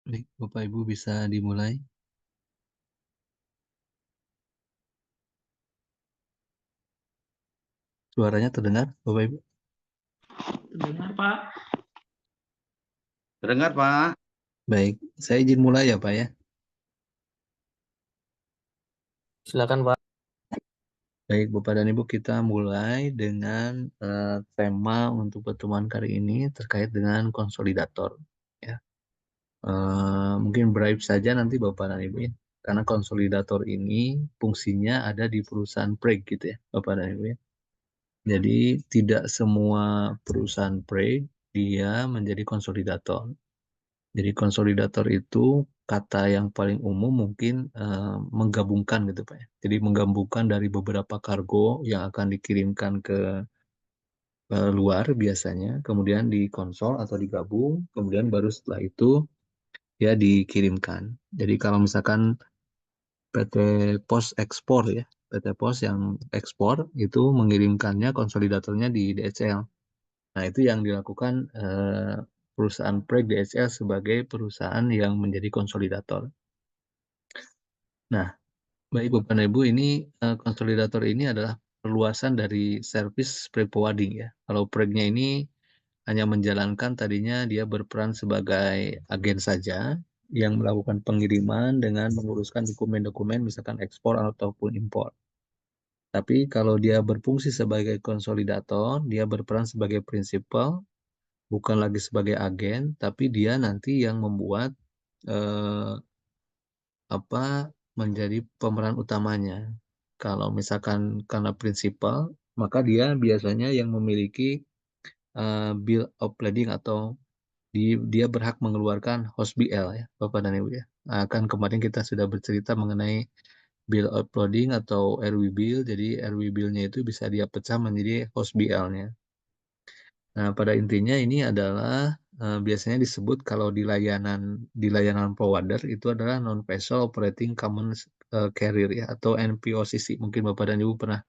Baik, Bapak Ibu bisa dimulai. Suaranya terdengar, Bapak Ibu? Terdengar, Pak. Terdengar, Pak. Baik, saya izin mulai ya, Pak ya. Silakan, Pak. Baik, Bapak dan Ibu, kita mulai dengan tema untuk pertemuan kali ini terkait dengan konsolidator. Ya. Mungkin brief saja nanti Bapak dan Ibu ya. Karena konsolidator ini fungsinya ada di perusahaan break gitu ya, Bapak dan Ibu ya. Jadi tidak semua perusahaan break dia menjadi konsolidator. Jadi konsolidator itu kata yang paling umum mungkin menggabungkan gitu Pak ya. Jadi menggabungkan dari beberapa kargo yang akan dikirimkan ke luar biasanya, kemudian dikonsol atau digabung, kemudian baru setelah itu ya dikirimkan. Jadi kalau misalkan PT Pos Ekspor ya, PT Pos yang ekspor itu mengirimkannya konsolidatornya di DHL. Nah, itu yang dilakukan perusahaan Preg DHL sebagai perusahaan yang menjadi konsolidator. Nah, baik Bapak dan Ibu, ini konsolidator ini adalah perluasan dari service freight forwarding ya. Kalau Preg-nya ini hanya menjalankan tadinya dia berperan sebagai agen saja yang melakukan pengiriman dengan menguruskan dokumen-dokumen misalkan ekspor ataupun impor. Tapi kalau dia berfungsi sebagai konsolidator, dia berperan sebagai prinsipal, bukan lagi sebagai agen, tapi dia nanti yang membuat eh, menjadi pemeran utamanya. Kalau misalkan karena prinsipal, maka dia biasanya yang memiliki bill of lading atau dia berhak mengeluarkan host BL ya, Bapak dan Ibu ya. Nah, kan kemarin kita sudah bercerita mengenai bill of lading atau RW bill, jadi RW bill-nya itu bisa dia pecah menjadi host BL-nya. Nah, pada intinya ini adalah biasanya disebut kalau di layanan provider itu adalah non-vessel operating common carrier ya atau NPOCC. Mungkin Bapak dan Ibu pernah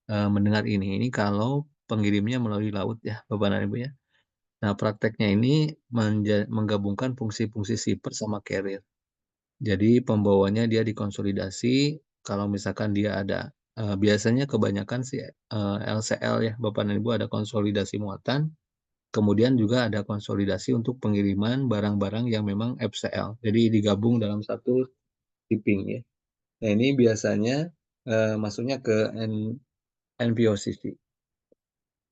mendengar ini. Ini kalau pengirimnya melalui laut ya, Bapak dan Ibu ya. Nah, prakteknya ini menggabungkan fungsi-fungsi shipper sama carrier. Jadi pembawanya dia dikonsolidasi kalau misalkan dia ada biasanya kebanyakan sih LCL ya, Bapak dan Ibu ada konsolidasi muatan. Kemudian juga ada konsolidasi untuk pengiriman barang-barang yang memang FCL. Jadi digabung dalam satu shipping ya. Nah, ini biasanya masuknya ke NPOCC.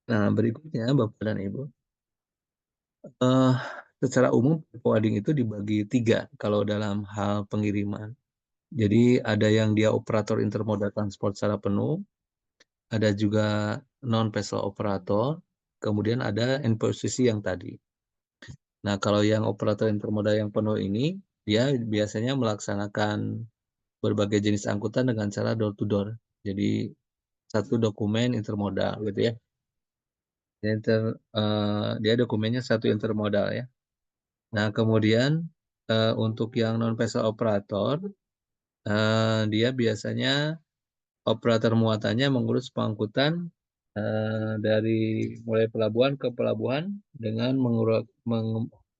Nah, berikutnya Bapak dan Ibu. eh, Secara umum forwarding itu dibagi tiga kalau dalam hal pengiriman. Jadi ada yang dia operator intermodal transport secara penuh, ada juga non-vessel operator, kemudian ada NPOCC yang tadi. Nah, kalau yang operator intermodal yang penuh ini, dia biasanya melaksanakan berbagai jenis angkutan dengan cara door to door. Jadi satu dokumen intermodal gitu ya. Dia dokumennya satu intermodal ya. Nah, kemudian untuk yang non vessel operator, dia biasanya operator muatannya mengurus pengangkutan dari mulai pelabuhan ke pelabuhan dengan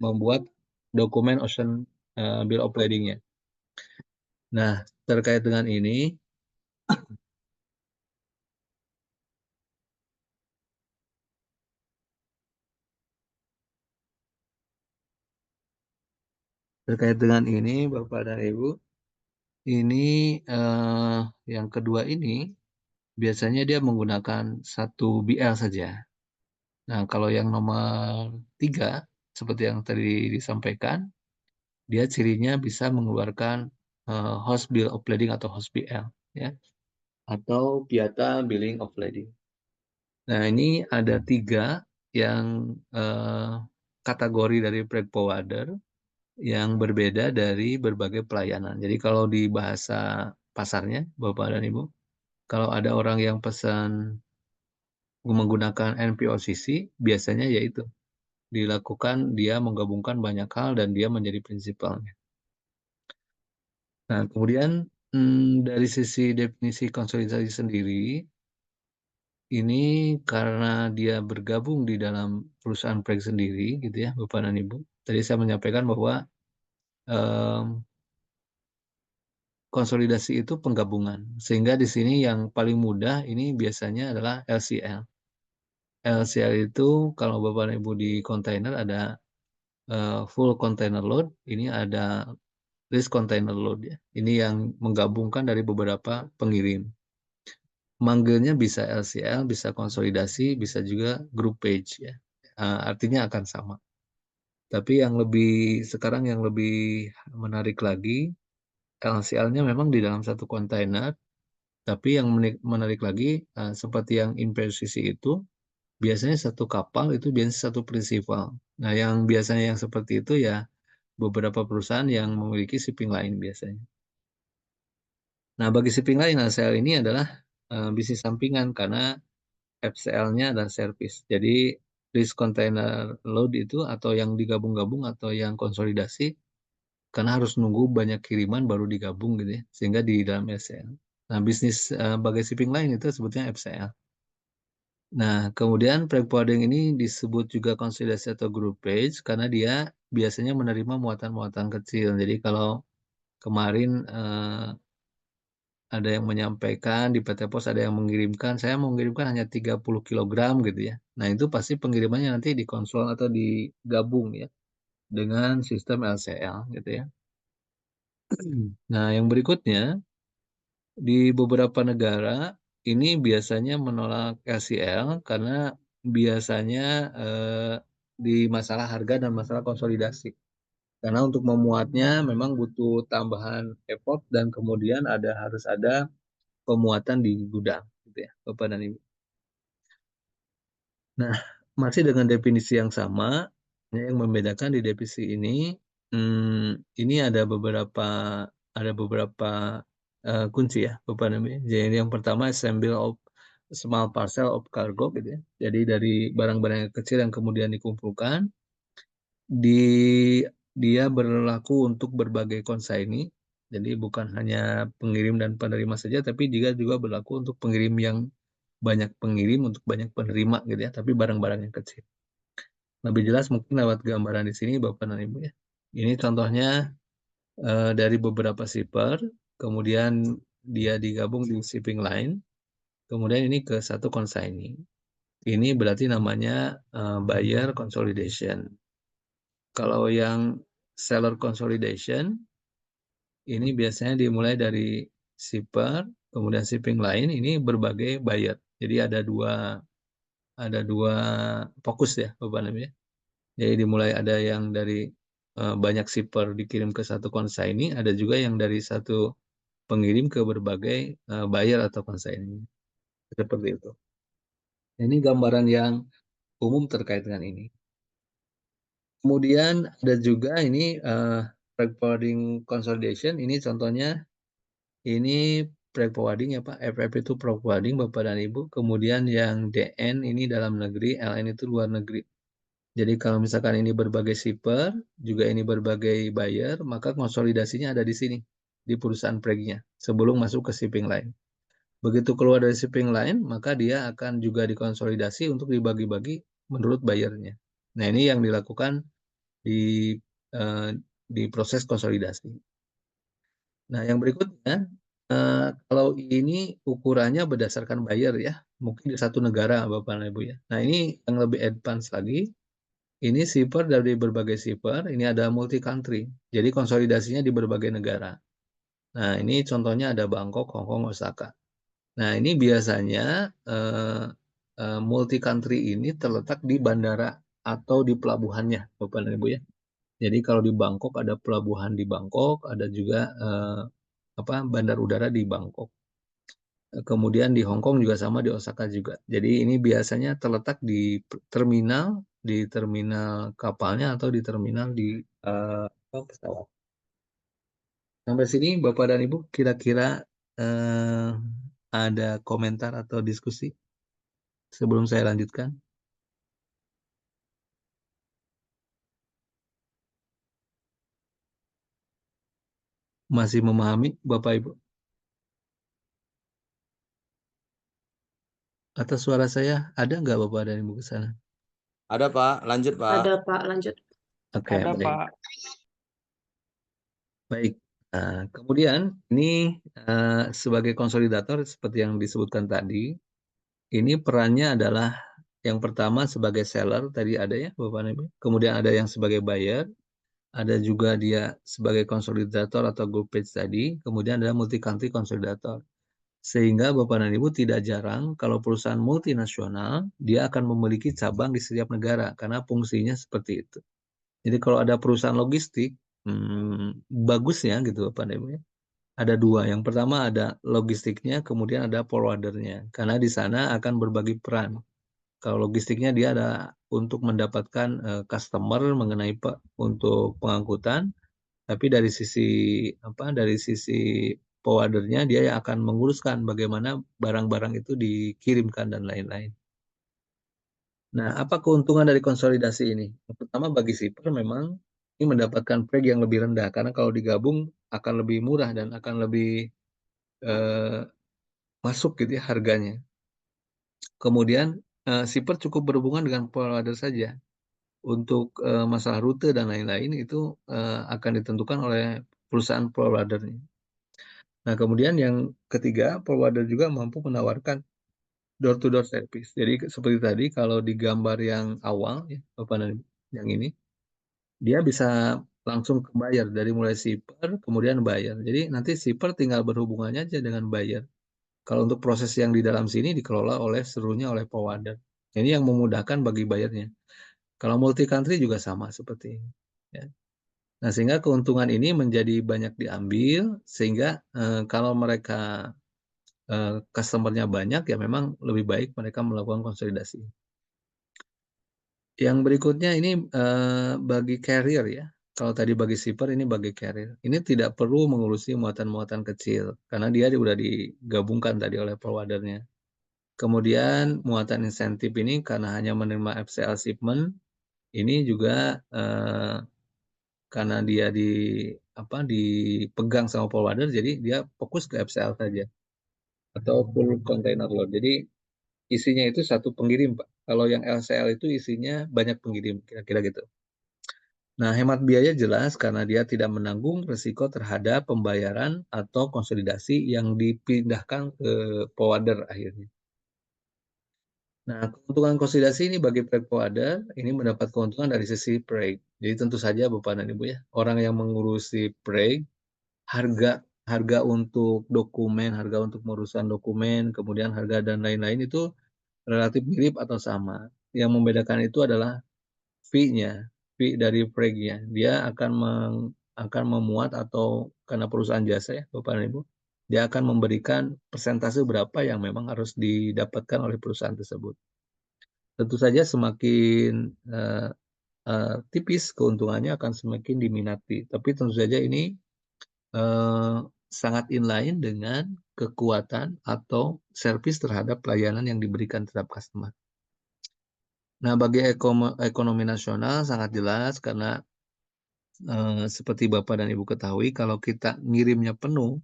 membuat dokumen ocean bill of lading-nya. Nah, terkait dengan ini, Bapak dan Ibu, ini yang kedua ini biasanya dia menggunakan satu BL saja. Nah, kalau yang nomor 3, seperti yang tadi disampaikan, dia cirinya bisa mengeluarkan host bill of lading atau host BL, ya, atau piata billing of lading. Nah, ini ada 3 yang kategori dari freight forwarder yang berbeda dari berbagai pelayanan. Jadi kalau di bahasa pasarnya, Bapak dan Ibu, kalau ada orang yang pesan menggunakan NPOCC, biasanya yaitu dilakukan dia menggabungkan banyak hal dan dia menjadi prinsipalnya. Nah, kemudian dari sisi definisi konsolidasi sendiri, ini karena dia bergabung di dalam perusahaan proyek sendiri, gitu ya, Bapak dan Ibu. Tadi saya menyampaikan bahwa konsolidasi itu penggabungan. Sehingga di sini yang paling mudah ini biasanya adalah LCL. LCL itu kalau Bapak dan Ibu di kontainer ada full container load, ini ada list container load ya. Ini yang menggabungkan dari beberapa pengirim. Manggilnya bisa LCL, bisa konsolidasi, bisa juga group page ya. Artinya akan sama. Tapi yang sekarang yang lebih menarik lagi, LCL-nya memang di dalam satu kontainer, tapi yang menarik lagi, seperti yang impresisi itu, biasanya satu kapal itu biasanya satu prinsipal. Nah, yang biasanya yang seperti itu ya beberapa perusahaan yang memiliki shipping line biasanya. Nah, bagi shipping line, LCL ini adalah bisnis sampingan karena FCL-nya adalah service. Jadi list container load itu atau yang digabung-gabung atau yang konsolidasi karena harus nunggu banyak kiriman baru digabung gitu ya, sehingga di dalam FCL. Nah, bisnis bagi shipping line itu sebutnya FCL. Nah, kemudian freight forwarding ini disebut juga konsolidasi atau group page karena dia biasanya menerima muatan-muatan kecil. Jadi kalau kemarin ada yang menyampaikan di PT Pos, ada yang mengirimkan, saya mau mengirimkan hanya 30 kilogram gitu ya. Nah, itu pasti pengirimannya nanti dikonsol atau digabung ya dengan sistem LCL gitu ya. Nah, yang berikutnya di beberapa negara ini biasanya menolak LCL karena biasanya di masalah harga dan masalah konsolidasi. Karena untuk memuatnya memang butuh tambahan effort dan kemudian harus ada pemuatan di gudang gitu ya, Bapak dan Ibu. Nah, masih dengan definisi yang sama, yang membedakan di definisi ini ada beberapa kunci ya, Bapak dan Ibu. Jadi yang pertama assembly of small parcel of cargo gitu ya. Jadi dari barang-barang yang kecil yang kemudian dikumpulkan, dia berlaku untuk berbagai consignee. Jadi bukan hanya pengirim dan penerima saja, tapi juga berlaku untuk pengirim yang banyak pengirim untuk banyak penerima gitu ya, tapi barang-barang yang kecil. Lebih jelas mungkin lewat gambaran di sini Bapak dan Ibu ya. Ini contohnya dari beberapa shipper, kemudian dia digabung di shipping line, kemudian ini ke satu consignee. Ini berarti namanya buyer consolidation. Kalau yang seller consolidation, ini biasanya dimulai dari shipper, kemudian shipping line, ini berbagai buyer. Jadi ada dua fokus ya Bapak Nabi ya. Jadi dimulai ada yang dari banyak shipper dikirim ke satu consignee, ada juga yang dari satu pengirim ke berbagai buyer atau consignee. Seperti itu. Ini gambaran yang umum terkait dengan ini. Kemudian ada juga ini freight forwarding consolidation. Ini contohnya ini freight forwarding ya Pak. FF itu freight forwarding Bapak dan Ibu. Kemudian yang DN ini dalam negeri, LN itu luar negeri. Jadi kalau misalkan ini berbagai shipper, juga ini berbagai buyer, maka konsolidasinya ada di sini, di perusahaan preg-nya, sebelum masuk ke shipping line. Begitu keluar dari shipping line, maka dia akan juga dikonsolidasi untuk dibagi-bagi menurut buyernya. Nah, ini yang dilakukan di eh, di proses konsolidasi. Nah, yang berikutnya, kalau ini ukurannya berdasarkan buyer ya, mungkin di satu negara Bapak dan Ibu ya. Nah, ini yang lebih advance lagi. Ini shipper dari berbagai shipper, ini ada multi country. Jadi konsolidasinya di berbagai negara. Nah, ini contohnya ada Bangkok, Hong Kong, Osaka. Nah, ini biasanya multi country ini terletak di bandara atau di pelabuhannya, Bapak dan Ibu ya. Jadi kalau di Bangkok ada pelabuhan di Bangkok, ada juga bandar udara di Bangkok. Kemudian di Hong Kong juga sama, di Osaka juga. Jadi ini biasanya terletak di terminal kapalnya atau di terminal di pesawat. Sampai sini Bapak dan Ibu kira-kira eh, ada komentar atau diskusi sebelum saya lanjutkan? Masih memahami Bapak Ibu? Atas suara saya ada nggak Bapak dan Ibu ke sana? Ada Pak, lanjut Pak. Ada Pak, lanjut. Oke, Ada baik. Pak. Baik, kemudian ini, sebagai konsolidator seperti yang disebutkan tadi, ini perannya adalah yang pertama sebagai seller tadi ada ya Bapak dan Ibu, kemudian ada yang sebagai buyer, ada juga dia sebagai konsolidator atau group page tadi, kemudian ada multi country consolidator. Sehingga Bapak dan Ibu tidak jarang kalau perusahaan multinasional, dia akan memiliki cabang di setiap negara karena fungsinya seperti itu. Jadi kalau ada perusahaan logistik, bagusnya gitu Bapak dan Ibu ya, ada 2, yang pertama ada logistiknya, kemudian ada forwarder-nya, karena di sana akan berbagi peran. Kalau logistiknya dia ada untuk mendapatkan, customer mengenai untuk pengangkutan, tapi dari sisi dari sisi forwarder-nya dia yang akan menguruskan bagaimana barang-barang itu dikirimkan dan lain-lain. Nah, apa keuntungan dari konsolidasi ini? Yang pertama bagi shipper memang ini mendapatkan price yang lebih rendah, karena kalau digabung akan lebih murah dan akan lebih, eee, masuk gitu ya harganya. Kemudian, shipper cukup berhubungan dengan forwarder saja. Untuk, masalah rute dan lain-lain itu, akan ditentukan oleh perusahaan forwarder-nya. Nah, kemudian yang ketiga, forwarder juga mampu menawarkan door to door service. Jadi seperti tadi kalau di gambar yang awal ya, Bapak dan Ibu, yang ini, dia bisa langsung ke buyer, dari mulai shipper kemudian buyer. Jadi nanti shipper tinggal berhubungannya aja dengan buyer. Kalau untuk proses yang di dalam sini dikelola seluruhnya oleh forwarder. Ini yang memudahkan bagi buyer-nya. Kalau multi country juga sama seperti ini, ya. Nah, sehingga keuntungan ini menjadi banyak diambil, sehingga, kalau mereka, customer-nya banyak, ya memang lebih baik mereka melakukan konsolidasi. Yang berikutnya ini, bagi carrier ya, kalau tadi bagi shipper, ini bagi carrier. Ini tidak perlu mengurusi muatan-muatan kecil, karena dia udah digabungkan tadi oleh forwarder-nya. Kemudian muatan insentif ini karena hanya menerima FCL shipment, ini juga, karena dia dipegang sama forwarder, jadi dia fokus ke FCL saja atau full container load. Jadi isinya itu satu pengirim, Pak. Kalau yang LCL itu isinya banyak pengirim, kira-kira gitu. Nah, hemat biaya jelas karena dia tidak menanggung risiko terhadap pembayaran atau konsolidasi yang dipindahkan ke forwarder akhirnya. Nah, keuntungan konsolidasi ini bagi freight forwarder, ini mendapat keuntungan dari sisi freight. Jadi tentu saja Bapak dan Ibu ya, orang yang mengurusi freight, harga harga untuk dokumen, harga untuk pengurusan dokumen, kemudian harga dan lain-lain itu relatif mirip atau sama. Yang membedakan itu adalah fee-nya, fee dari freight-nya. Dia akan memuat atau karena perusahaan jasa ya, Bapak dan Ibu, dia akan memberikan persentase berapa yang memang harus didapatkan oleh perusahaan tersebut. Tentu saja semakin, tipis keuntungannya akan semakin diminati, tapi tentu saja ini, eee, sangat inline dengan kekuatan atau servis terhadap pelayanan yang diberikan terhadap customer. Nah, bagi ekonomi nasional sangat jelas karena, seperti Bapak dan Ibu ketahui kalau kita ngirimnya penuh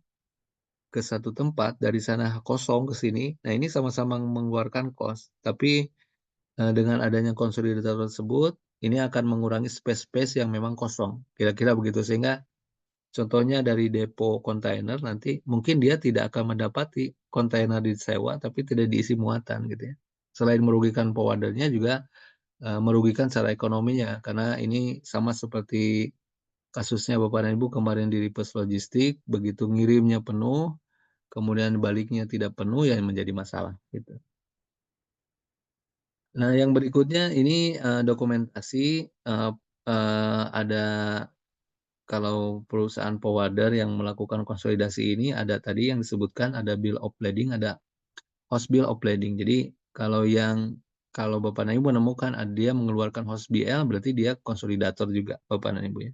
ke satu tempat, dari sana kosong ke sini, nah ini sama-sama mengeluarkan kos, tapi dengan adanya konsolidator tersebut, ini akan mengurangi space-space yang memang kosong, kira-kira begitu. Sehingga contohnya dari depo kontainer nanti mungkin dia tidak akan mendapati kontainer disewa, tapi tidak diisi muatan gitu ya. Selain merugikan forwarder-nya juga, merugikan secara ekonominya, karena ini sama seperti kasusnya Bapak dan Ibu kemarin di Ripes Logistik, begitu ngirimnya penuh, kemudian baliknya tidak penuh, ya menjadi masalah, gitu. Nah, yang berikutnya ini, dokumentasi, eee eee, ada kalau perusahaan forwarder yang melakukan konsolidasi ini ada tadi yang disebutkan ada bill of lading, ada host bill of lading. Jadi kalau Bapak dan Ibu menemukan dia mengeluarkan host BL berarti dia konsolidator juga Bapak dan Ibu ya.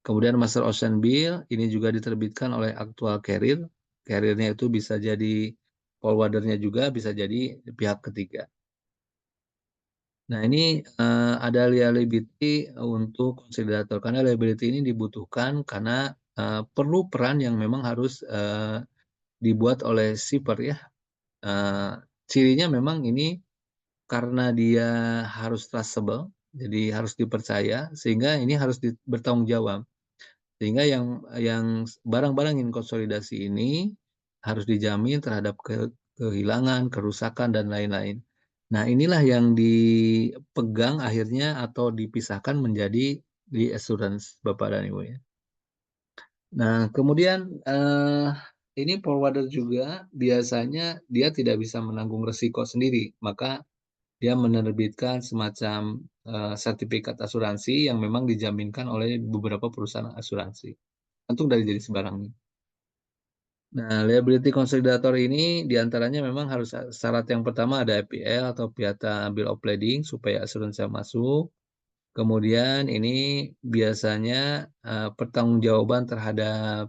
Kemudian master ocean bill ini juga diterbitkan oleh aktual carrier. Carrier-nya itu bisa jadi forwarder-nya juga bisa jadi pihak ketiga. Nah ini, ada liability untuk konsider karena liability ini dibutuhkan karena, perlu peran yang memang harus, dibuat oleh shipper ya, cirinya memang ini karena dia harus trustable, jadi harus dipercaya sehingga ini harus bertanggung jawab. Sehingga yang barang-barang yang konsolidasi ini harus dijamin terhadap kehilangan, kerusakan, dan lain-lain. Nah, inilah yang dipegang akhirnya atau dipisahkan menjadi reassurance, Bapak dan Ibu ya. Nah, kemudian ini forwarder juga biasanya dia tidak bisa menanggung resiko sendiri, maka dia menerbitkan semacam sertifikat asuransi yang memang dijaminkan oleh beberapa perusahaan asuransi. Tentu dari jenis barangnya. Nah, liability consolidator ini diantaranya memang harus syarat yang pertama ada FPL atau Piata Bill of Lading supaya asuransi masuk. Kemudian ini biasanya pertanggungjawaban terhadap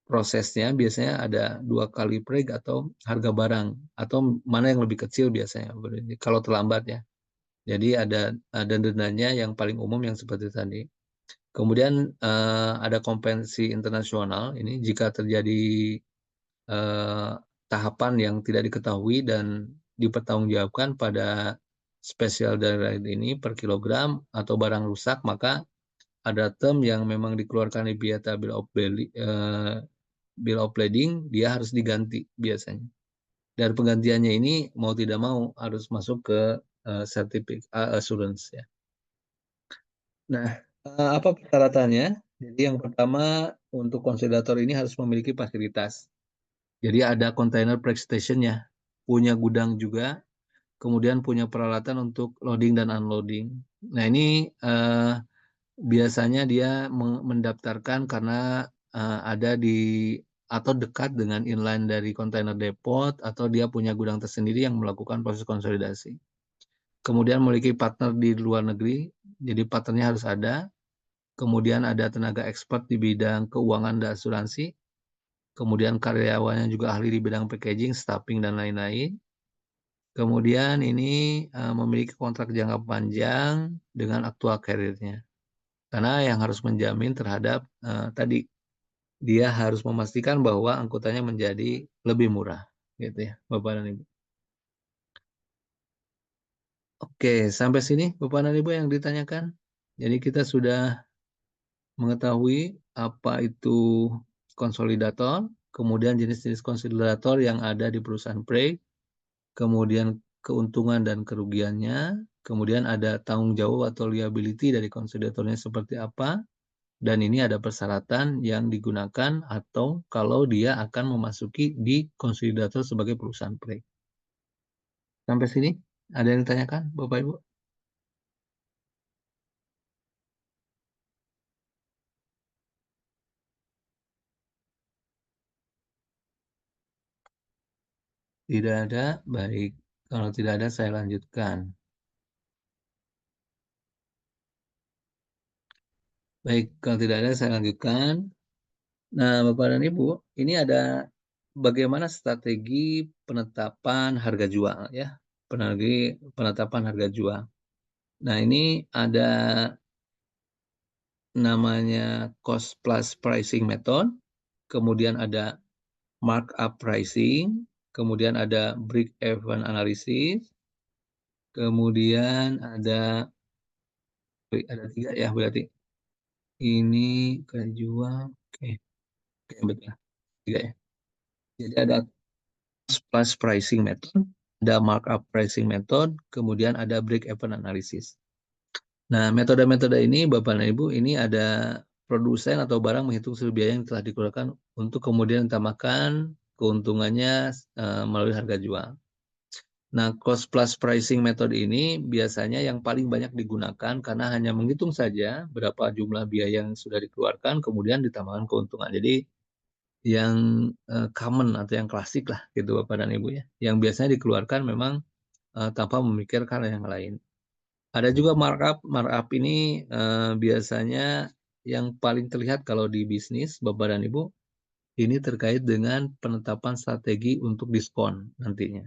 prosesnya biasanya ada 2 kali preg atau harga barang atau mana yang lebih kecil biasanya kalau terlambat ya. Jadi ada dendanya yang paling umum yang seperti tadi. Kemudian ada kompensasi internasional ini jika terjadi tahapan yang tidak diketahui dan dipertanggungjawabkan pada spesial direct ini per kilogram atau barang rusak, maka ada term yang memang dikeluarkan di Piata Bill of Lading, dia harus diganti biasanya. Dan penggantiannya ini mau tidak mau harus masuk ke certificate assurance ya. Nah, apa persyaratannya? Jadi yang pertama untuk konsolidator ini harus memiliki fasilitas. Jadi ada container preg stationnya, punya gudang juga, kemudian punya peralatan untuk loading dan unloading. Nah ini biasanya dia mendaftarkan karena ada di atau dekat dengan inline dari container depot atau dia punya gudang tersendiri yang melakukan proses konsolidasi. Kemudian memiliki partner di luar negeri, jadi partnernya harus ada. Kemudian ada tenaga expert di bidang keuangan dan asuransi. Kemudian karyawannya juga ahli di bidang packaging, staffing, dan lain-lain. Kemudian ini memiliki kontrak jangka panjang dengan aktual carrier-nya. Karena yang harus menjamin terhadap tadi dia harus memastikan bahwa angkutannya menjadi lebih murah, gitu ya, Bapak dan Ibu. Oke, sampai sini Bapak dan Ibu yang ditanyakan. Jadi kita sudah mengetahui apa itu konsolidator, kemudian jenis-jenis konsolidator yang ada di perusahaan preg, kemudian keuntungan dan kerugiannya, kemudian ada tanggung jawab atau liability dari konsolidatornya seperti apa, dan ini ada persyaratan yang digunakan atau kalau dia akan memasuki di konsolidator sebagai perusahaan preg. Sampai sini ada yang ditanyakan Bapak Ibu? Tidak ada, baik. Kalau tidak ada saya lanjutkan. Baik, kalau tidak ada saya lanjutkan. Nah, Bapak dan Ibu, ini ada bagaimana strategi penetapan harga jual ya. Penetapan harga jual. Nah, ini ada namanya cost plus pricing method, kemudian ada markup pricing, kemudian ada break even analysis, kemudian ada 3 ya berarti. Ini kejual, oke, betul 3 ya. Jadi ada cost plus pricing method, ada markup pricing method, kemudian ada break even analysis. Nah, metode-metode ini Bapak dan Ibu, ini ada produsen atau barang menghitung seluruh biaya yang telah dikeluarkan untuk kemudian ditambahkan keuntungannya melalui harga jual. Nah, cost plus pricing method ini biasanya yang paling banyak digunakan karena hanya menghitung saja berapa jumlah biaya yang sudah dikeluarkan, kemudian ditambahkan keuntungan. Jadi yang common atau yang klasik lah gitu Bapak dan Ibu ya. Yang biasanya dikeluarkan memang tanpa memikirkan yang lain. Ada juga markup. Markup ini biasanya yang paling terlihat kalau di bisnis, Bapak dan Ibu, ini terkait dengan penetapan strategi untuk diskon nantinya.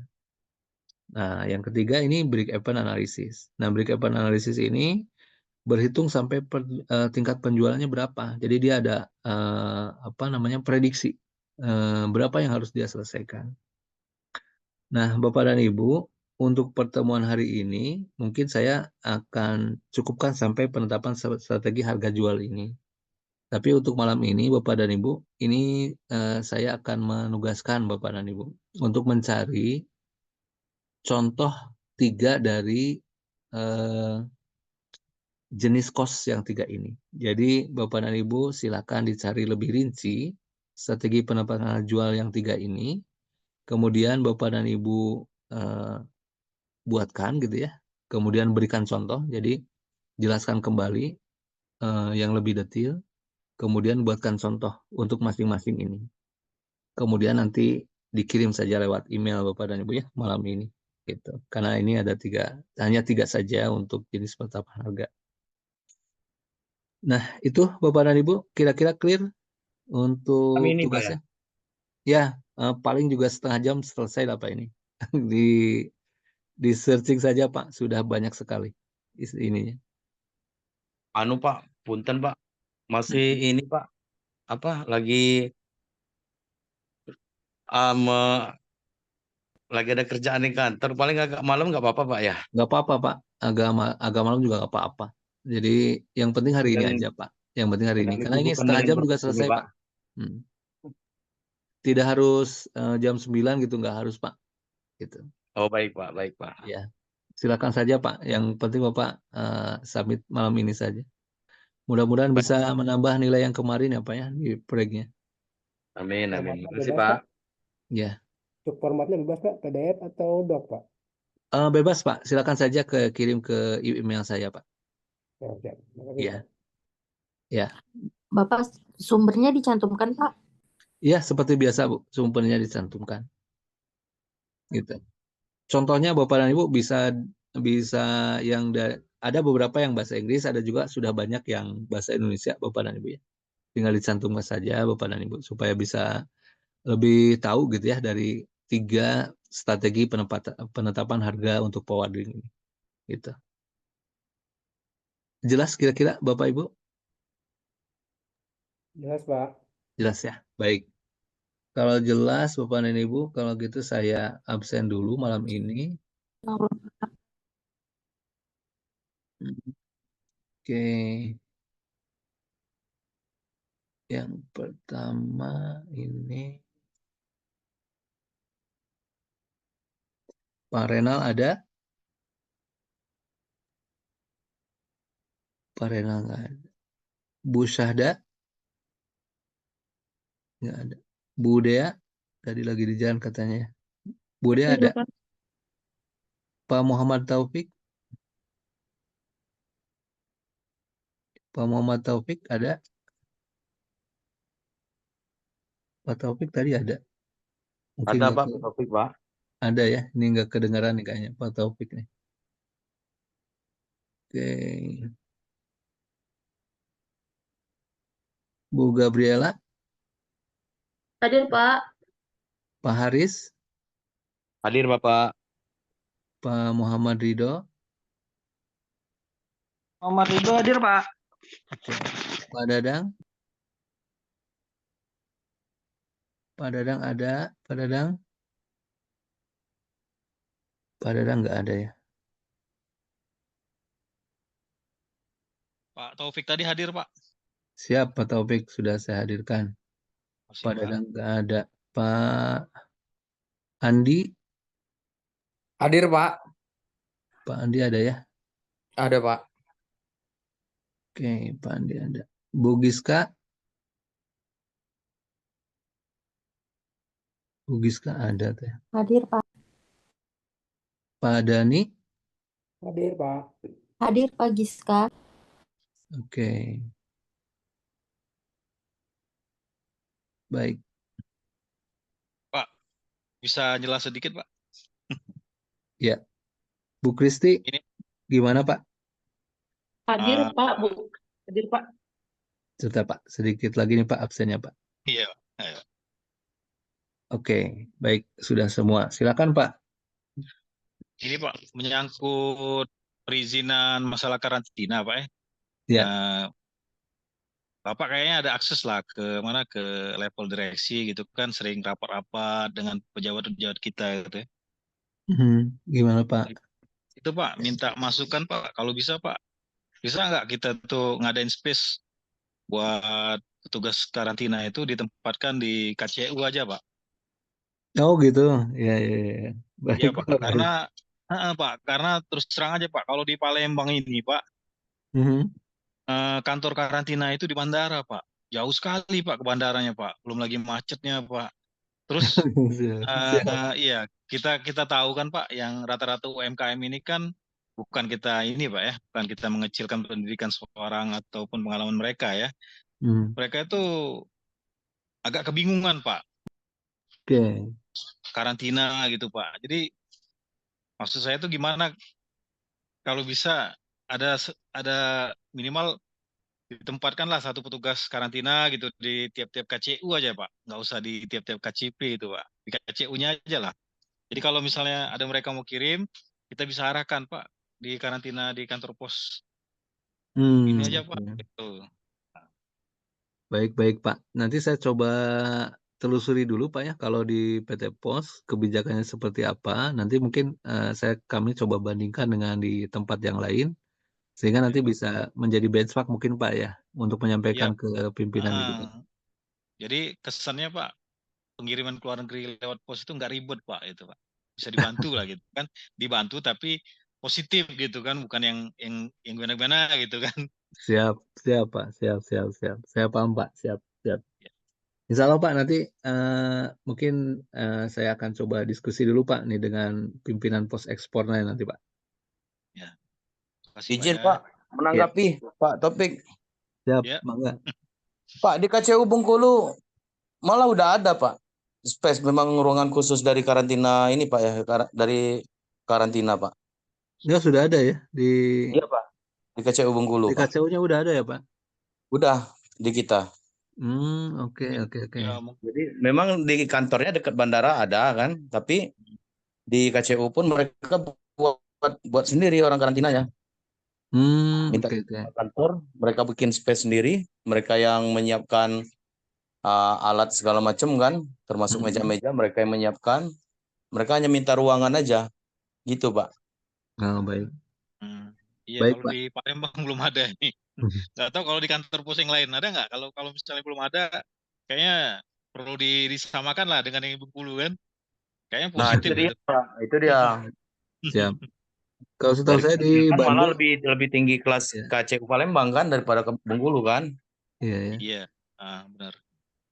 Nah, yang ketiga ini break even analysis. Nah, break even analysis ini berhitung sampai tingkat penjualannya berapa. Jadi dia ada apa namanya prediksi berapa yang harus dia selesaikan. Nah, Bapak dan Ibu, untuk pertemuan hari ini, mungkin saya akan cukupkan sampai penetapan strategi harga jual ini. Tapi untuk malam ini, Bapak dan Ibu, ini saya akan menugaskan Bapak dan Ibu untuk mencari contoh 3 dari eh, jenis kos yang 3 ini. Jadi Bapak dan Ibu silakan dicari lebih rinci strategi penempatan jual yang 3 ini. Kemudian Bapak dan Ibu buatkan gitu ya. Kemudian berikan contoh. Jadi jelaskan kembali yang lebih detail. Kemudian buatkan contoh untuk masing-masing ini. Kemudian nanti dikirim saja lewat email Bapak dan Ibu ya malam ini. Gitu. Karena ini ada hanya tiga saja untuk jenis penetapan harga. Nah, itu Bapak dan Ibu kira-kira clear Kami untuk ini Pak ya. tugasnya? Ya, paling juga setengah jam selesai lah Pak ini. Di di searching saja Pak, sudah banyak sekali ininya. Anu Pak, punten Pak. Masih ini Pak, apa lagi lagi ada kerjaan di kantor. Paling agak malam nggak apa-apa Pak ya. Nggak apa-apa Pak, agak malam juga nggak apa-apa. Jadi yang penting hari ini Kadang aja Pak, yang penting hari ini. kadang Karena ini disibukkan setengah dengan jam juga berkas ini selesai Pak. Pak. Hmm. Tidak harus jam 9 gitu, nggak harus Pak. Gitu. Oh baik Pak, baik Pak. Ya, silakan saja Pak. Yang penting Bapak submit malam ini saja. Mudah-mudahan Baik. bisa menambah nilai yang kemarin ya Pak ya di proyeknya. Amin, amin. Formatnya Makasih bebas, Pak. Pak. Ya, Untuk formatnya bebas, Pak. PDF atau doc, Pak? bebas Pak. Silakan saja kirim ke email saya Pak. Ya, siap. Makasih, Pak. Ya, ya, Bapak sumbernya dicantumkan, Pak. ya seperti biasa Bu, sumbernya dicantumkan. Gitu. Contohnya Bapak dan Ibu bisa bisa yang ada beberapa yang bahasa Inggris, ada juga sudah banyak yang bahasa Indonesia Bapak dan Ibu ya. Tinggal dicantumkan saja Bapak dan Ibu supaya bisa lebih tahu gitu ya dari 3 strategi penetapan harga untuk power drink ini. Gitu. Jelas kira-kira Bapak Ibu? Jelas, Pak. Jelas ya. Baik. Kalau jelas Bapak dan Ibu, kalau gitu saya absen dulu malam ini. Oke. Yang pertama ini Pak Renal ada? Pak Renal nggak ada. Bu Syahda nggak ada. Bu Dea tadi lagi di jalan katanya. Bu Dea ada. Pak Muhammad Taufik. Pak Muhammad Taufik ada. Pak Taufik tadi ada. Mungkin Ada nggak Pak, Taufik Pak. ada ya. Ini nggak kedengaran nih kayaknya Pak Taufik nih. Oke. Bu Gabriela, Hadir, Pak. Pak Haris, Hadir Bapak. Pak Muhammad Ridho, Muhammad Ridho hadir Pak. oke. Pak Dadang, Pak Dadang ada, Pak Dadang, Pak Dadang nggak ada ya. Pak Taufik tadi hadir, Pak. Siap Pak Taufik sudah saya hadirkan. Masih, Pak Pak. Dadang nggak ada. Pak Andi, Hadir Pak. Pak Andi ada ya. Ada Pak. Oke, Pak Andi ada. Bu Giska, Bu Giska ada tuh ya. Hadir, Pak. Pak Dani, Hadir, Pak. Hadir, Pak Giska. oke, baik. Pak, bisa jelas sedikit, Pak? Ya, Bu Kristi, Ini, gimana Pak? Hadir, Ah. Pak. Bu. Hadir, Pak. Cerita Pak, sedikit lagi nih Pak absennya Pak. iya, ayo. Oke, baik, sudah semua. Silakan Pak. Ini Pak, menyangkut perizinan masalah karantina, Pak ya. Ya, Nah, Bapak kayaknya ada akses lah ke mana ke level direksi gitu kan, sering rapat-rapat dengan pejabat-pejabat kita gitu ya. Gimana Pak? Itu Pak, minta masukan Pak. Kalau bisa Pak, bisa nggak kita tuh ngadain space buat petugas karantina itu ditempatkan di KCU aja Pak. Oh gitu, ya ya ya. Iya Baik Pak, Pak, baik. Pak, karena terus terang aja Pak, kalau di Palembang ini Pak, Mhm. kantor karantina itu di bandara Pak. Jauh sekali Pak ke bandaranya Pak. Belum lagi macetnya Pak. Terus Siap, siap. iya, kita kita tahu kan Pak, yang rata-rata UMKM ini kan bukan kita ini Pak ya, bukan kita mengecilkan pendidikan seseorang ataupun pengalaman mereka ya. Hmm. Mereka itu agak kebingungan Pak, Oke. karantina gitu Pak. Jadi maksud saya itu gimana kalau bisa ada minimal ditempatkanlah satu petugas karantina gitu di tiap-tiap KCU aja Pak, nggak usah di tiap-tiap KCP itu Pak, di KCU-nya aja lah. Jadi kalau misalnya ada mereka mau kirim, kita bisa arahkan Pak di karantina di kantor pos ini aja Pak. Oke. Gitu. Baik, baik Pak. Nanti saya coba telusuri dulu Pak ya, kalau di PT Pos kebijakannya seperti apa. Nanti mungkin kami coba bandingkan dengan di tempat yang lain, sehingga Ya nanti Pak. bisa menjadi benchmark mungkin Pak ya, untuk Iya. menyampaikan ke pimpinan gitu Pak. Jadi kesannya Pak, pengiriman ke luar negeri lewat pos itu nggak ribet Pak itu Pak. Bisa dibantu lah gitu kan. Dibantu tapi positif gitu kan, bukan yang gimana-gimana gitu kan. Siap, siap Pak, siap, siap, siap. Saya paham Pak, siap, siap. Insya Allah Pak, nanti mungkin saya akan coba diskusi dulu Pak nih dengan pimpinan pos ekspornya nanti Pak. Ya. Terima kasih Pak Izin ya. Pak menanggapi Pak Topik. Siap, Ya. Mangga. Pak di KCU Bengkulu malah udah ada Pak space, memang ruangan khusus dari karantina ini Pak ya, dari karantina Pak. Ya sudah ada ya di Iya Pak, di KCU Bengkulu Pak. KCU-nya udah ada ya Pak? Udah di kita. Oke, oke, oke. Ya, mungkin Jadi memang di kantornya dekat bandara ada kan, tapi di KCU pun mereka buat sendiri orang karantinanya. Minta Oke, oke. kantor, mereka bikin space sendiri, mereka yang menyiapkan alat segala macam kan, termasuk meja-meja mereka yang menyiapkan. Mereka hanya minta ruangan aja, gitu Pak. Oh, baik. Iya, Baik kalau Pak. di Palembang belum ada nih. Nggak tahu kalau di kantor pos yang lain ada nggak? Kalau misalnya belum ada, kayaknya perlu disamakan lah dengan yang Bengkulu kan. Kayaknya Nah positif itu dia gitu. Pak, itu dia. Siap. Kalau setahu Dari saya di kan malah Bandung, lebih tinggi kelas ya, KCU Palembang kan daripada ke Bengkulu kan. iya ya. Iya, benar.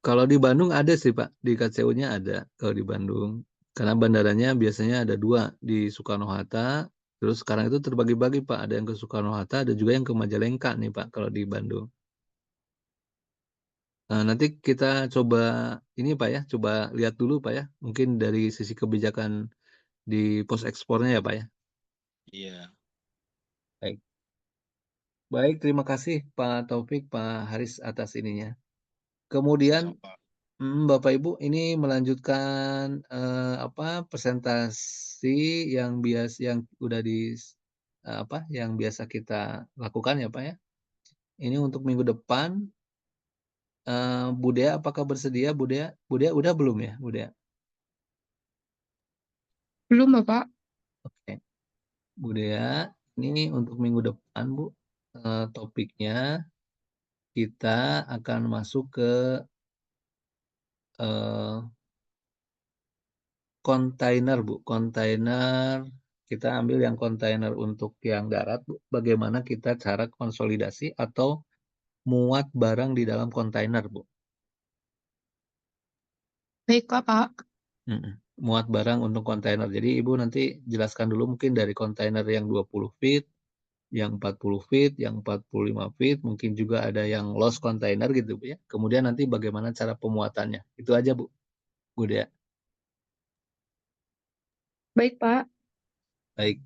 Kalau di Bandung ada sih Pak, di KCU-nya ada kalau di Bandung. Karena bandaranya biasanya ada dua di Soekarno-Hatta. Terus sekarang itu terbagi-bagi Pak, ada yang ke Soekarno-Hatta, ada juga yang ke Majalengka nih Pak kalau di Bandung. Nah, nanti kita coba ini Pak ya, coba lihat dulu Pak ya, mungkin dari sisi kebijakan di pos ekspornya ya Pak ya. Iya. Baik. Baik, terima kasih Pak Taufik, Pak Haris atas ininya. Kemudian Sama. Bapak Ibu ini melanjutkan presentasi yang udah yang biasa kita lakukan ya Pak ya. Ini untuk minggu depan, Budaya apakah bersedia Budaya? Budaya udah belum ya Budaya? Belum, Bapak. Oke. Budaya ini untuk minggu depan Bu, topiknya kita akan masuk ke kontainer Bu, kontainer kita ambil yang kontainer untuk yang darat Bu. Bagaimana kita cara konsolidasi atau muat barang di dalam kontainer Bu. Baiklah, Pak. Muat barang untuk kontainer. Jadi Ibu nanti jelaskan dulu mungkin dari kontainer yang 20 feet, yang 40 feet, yang 45 feet, mungkin juga ada yang lost container gitu Bu ya. Kemudian nanti bagaimana cara pemuatannya. Itu aja Bu. Bu Dea. Baik, Pak. Baik.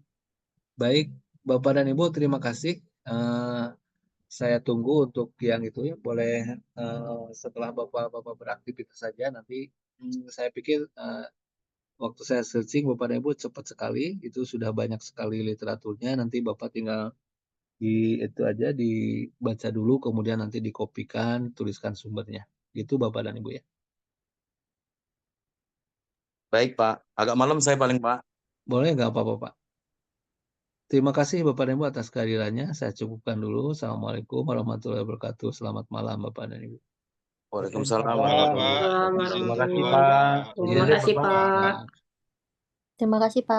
Baik, Bapak dan Ibu, terima kasih. Saya tunggu untuk yang itu ya. Boleh setelah Bapak beraktivitas saja. Nanti saya pikir waktu saya searching Bapak dan Ibu cepat sekali. Itu sudah banyak sekali literaturnya. Nanti Bapak tinggal itu aja dibaca dulu, kemudian nanti dikopikan, tuliskan sumbernya. Gitu Bapak dan Ibu ya. Baik Pak, agak malam saya paling Pak. Boleh nggak apa-apa, Pak? Terima kasih Bapak dan Ibu atas kehadirannya. Saya cukupkan dulu. Assalamualaikum warahmatullahi wabarakatuh. Selamat malam Bapak dan Ibu. Waalaikumsalam Pak. Halo Pak. warahmatullahi wabarakatuh. Izin Terima kasih keluar Pak. Pak. Terima Ya, kasih, Pak. Pak. Terima kasih, Pak.